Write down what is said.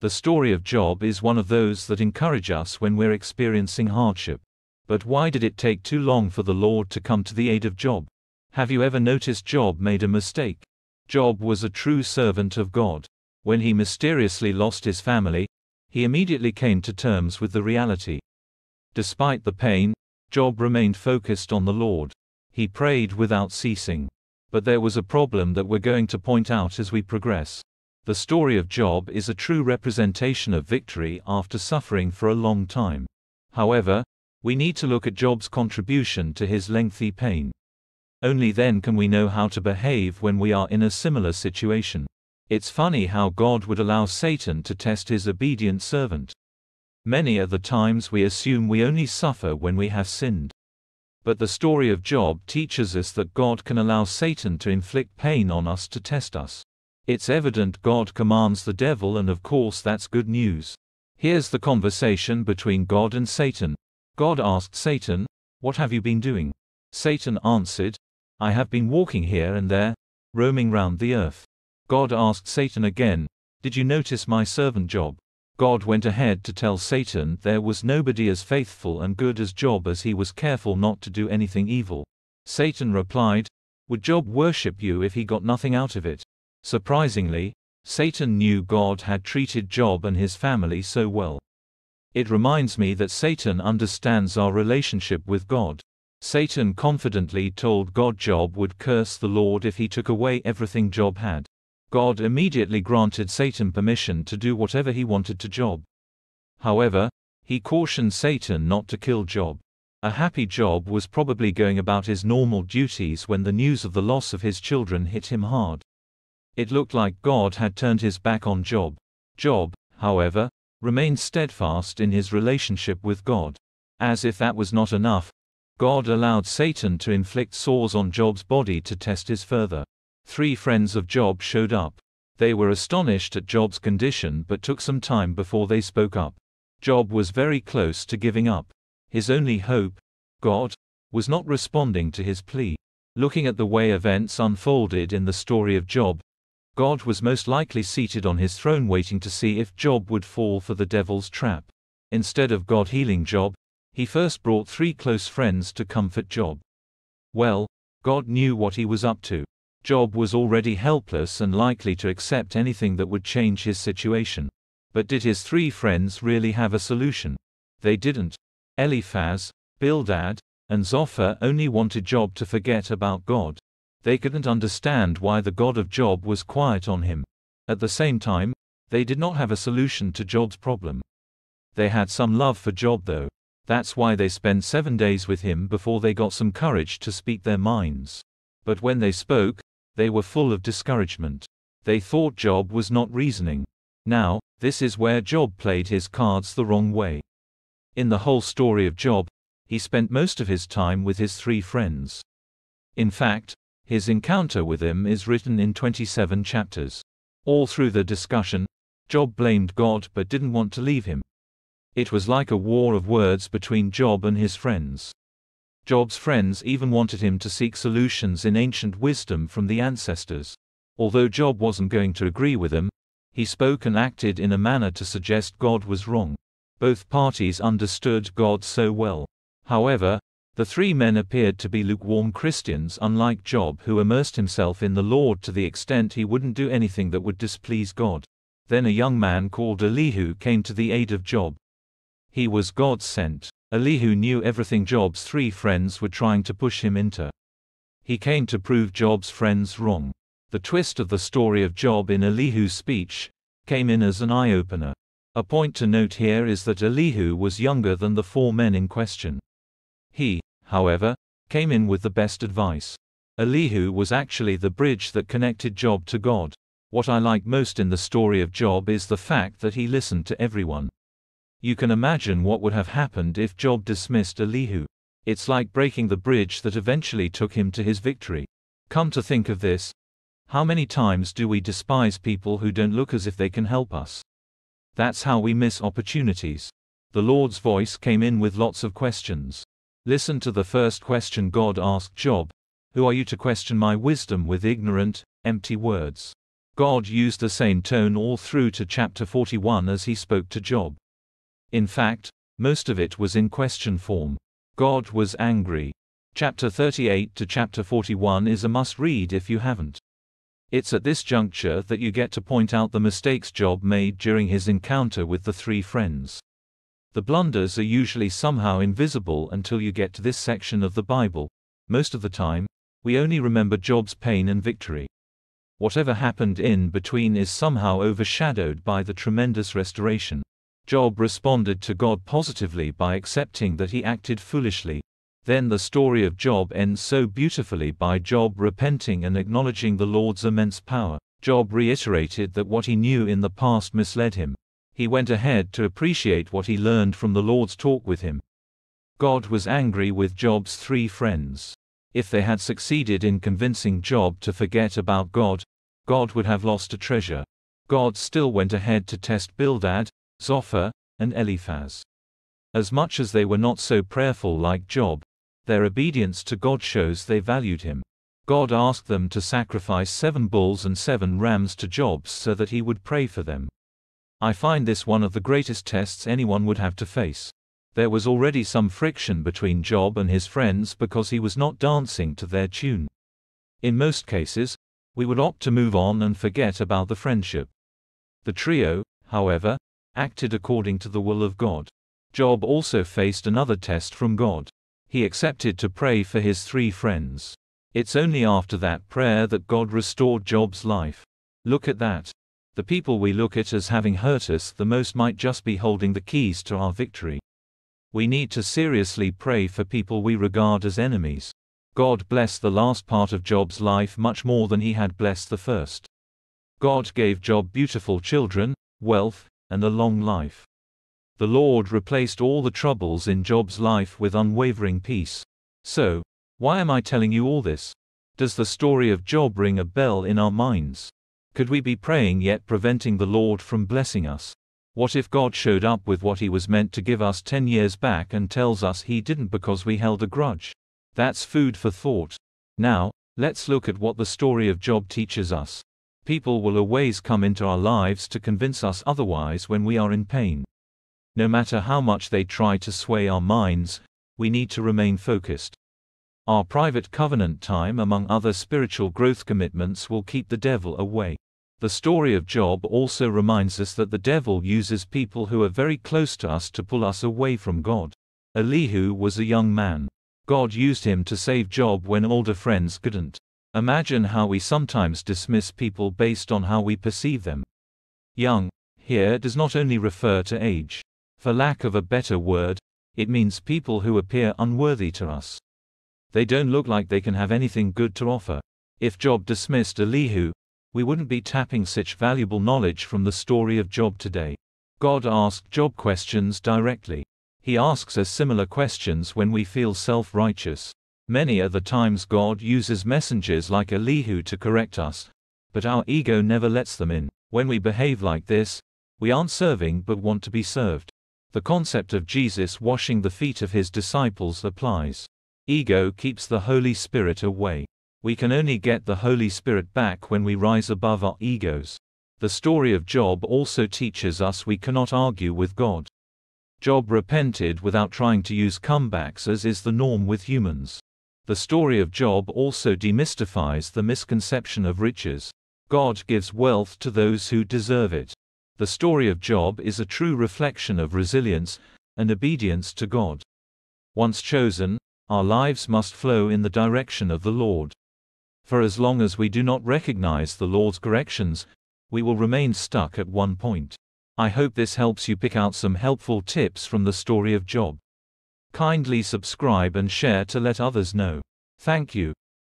The story of Job is one of those that encourage us when we're experiencing hardship. But why did it take too long for the Lord to come to the aid of Job? Have you ever noticed Job made a mistake? Job was a true servant of God. When he mysteriously lost his family, he immediately came to terms with the reality. Despite the pain, Job remained focused on the Lord. He prayed without ceasing. But there was a problem that we're going to point out as we progress. The story of Job is a true representation of victory after suffering for a long time. However, we need to look at Job's contribution to his lengthy pain. Only then can we know how to behave when we are in a similar situation. It's funny how God would allow Satan to test his obedient servant. Many are the times we assume we only suffer when we have sinned. But the story of Job teaches us that God can allow Satan to inflict pain on us to test us. It's evident God commands the devil, and of course that's good news. Here's the conversation between God and Satan. God asked Satan, "What have you been doing?" Satan answered, "I have been walking here and there, roaming round the earth." God asked Satan again, "Did you notice my servant Job?" God went ahead to tell Satan there was nobody as faithful and good as Job, as he was careful not to do anything evil. Satan replied, "Would Job worship you if he got nothing out of it?" Surprisingly, Satan knew God had treated Job and his family so well. It reminds me that Satan understands our relationship with God. Satan confidently told God Job would curse the Lord if he took away everything Job had. God immediately granted Satan permission to do whatever he wanted to Job. However, he cautioned Satan not to kill Job. A happy Job was probably going about his normal duties when the news of the loss of his children hit him hard. It looked like God had turned his back on Job. Job, however, remained steadfast in his relationship with God. As if that was not enough, God allowed Satan to inflict sores on Job's body to test his further. 3 friends of Job showed up. They were astonished at Job's condition but took some time before they spoke up. Job was very close to giving up. His only hope, God, was not responding to his plea. Looking at the way events unfolded in the story of Job, God was most likely seated on his throne waiting to see if Job would fall for the devil's trap. Instead of God healing Job, he first brought 3 close friends to comfort Job. Well, God knew what he was up to. Job was already helpless and likely to accept anything that would change his situation. But did his 3 friends really have a solution? They didn't. Eliphaz, Bildad, and Zophar only wanted Job to forget about God. They couldn't understand why the God of Job was quiet on him. At the same time, they did not have a solution to Job's problem. They had some love for Job though. That's why they spent 7 days with him before they got some courage to speak their minds. But when they spoke, they were full of discouragement. They thought Job was not reasoning. Now, this is where Job played his cards the wrong way. In the whole story of Job, he spent most of his time with his 3 friends. In fact, his encounter with them is written in 27 chapters. All through the discussion, Job blamed God but didn't want to leave him. It was like a war of words between Job and his friends. Job's friends even wanted him to seek solutions in ancient wisdom from the ancestors. Although Job wasn't going to agree with them, he spoke and acted in a manner to suggest God was wrong. Both parties understood God so well. However, the 3 men appeared to be lukewarm Christians, unlike Job, who immersed himself in the Lord to the extent he wouldn't do anything that would displease God. Then a young man called Elihu came to the aid of Job. He was God sent. Elihu knew everything Job's 3 friends were trying to push him into. He came to prove Job's friends wrong. The twist of the story of Job in Elihu's speech came in as an eye-opener. A point to note here is that Elihu was younger than the 4 men in question. He, however, came in with the best advice. Elihu was actually the bridge that connected Job to God. What I like most in the story of Job is the fact that he listened to everyone. You can imagine what would have happened if Job dismissed Elihu. It's like breaking the bridge that eventually took him to his victory. Come to think of this, how many times do we despise people who don't look as if they can help us? That's how we miss opportunities. The Lord's voice came in with lots of questions. Listen to the first question God asked Job: "Who are you to question my wisdom with ignorant, empty words?" God used the same tone all through to chapter 41 as he spoke to Job. In fact, most of it was in question form. God was angry. Chapter 38 to chapter 41 is a must-read if you haven't. It's at this juncture that you get to point out the mistakes Job made during his encounter with the three friends. The blunders are usually somehow invisible until you get to this section of the Bible. Most of the time, we only remember Job's pain and victory. Whatever happened in between is somehow overshadowed by the tremendous restoration. Job responded to God positively by accepting that he acted foolishly. Then the story of Job ends so beautifully by Job repenting and acknowledging the Lord's immense power. Job reiterated that what he knew in the past misled him. He went ahead to appreciate what he learned from the Lord's talk with him. God was angry with Job's three friends. If they had succeeded in convincing Job to forget about God, God would have lost a treasure. God still went ahead to test Bildad, Zophar, and Eliphaz. As much as they were not so prayerful like Job, their obedience to God shows they valued him. God asked them to sacrifice 7 bulls and 7 rams to Job so that he would pray for them. I find this one of the greatest tests anyone would have to face. There was already some friction between Job and his friends because he was not dancing to their tune. In most cases, we would opt to move on and forget about the friendship. The trio, however, acted according to the will of God. Job also faced another test from God. He accepted to pray for his 3 friends. It's only after that prayer that God restored Job's life. Look at that. The people we look at as having hurt us the most might just be holding the keys to our victory. We need to seriously pray for people we regard as enemies. God blessed the last part of Job's life much more than he had blessed the first. God gave Job beautiful children, wealth, and a long life. The Lord replaced all the troubles in Job's life with unwavering peace. So, why am I telling you all this? Does the story of Job ring a bell in our minds? Could we be praying yet preventing the Lord from blessing us? What if God showed up with what he was meant to give us 10 years back and tells us he didn't because we held a grudge? That's food for thought. Now, let's look at what the story of Job teaches us. People will always come into our lives to convince us otherwise when we are in pain. No matter how much they try to sway our minds, we need to remain focused. Our private covenant time, among other spiritual growth commitments, will keep the devil away. The story of Job also reminds us that the devil uses people who are very close to us to pull us away from God. Elihu was a young man. God used him to save Job when older friends couldn't. Imagine how we sometimes dismiss people based on how we perceive them. Young here does not only refer to age. For lack of a better word, it means people who appear unworthy to us. They don't look like they can have anything good to offer. If Job dismissed Elihu, we wouldn't be tapping such valuable knowledge from the story of Job today. God asked Job questions directly. He asks us similar questions when we feel self-righteous. Many are the times God uses messengers like Elihu to correct us, but our ego never lets them in. When we behave like this, we aren't serving but want to be served. The concept of Jesus washing the feet of his disciples applies. Ego keeps the Holy Spirit away. We can only get the Holy Spirit back when we rise above our egos. The story of Job also teaches us we cannot argue with God. Job repented without trying to use comebacks, as is the norm with humans. The story of Job also demystifies the misconception of riches. God gives wealth to those who deserve it. The story of Job is a true reflection of resilience and obedience to God. Once chosen, our lives must flow in the direction of the Lord. For as long as we do not recognize the Lord's corrections, we will remain stuck at one point. I hope this helps you pick out some helpful tips from the story of Job. Kindly subscribe and share to let others know. Thank you.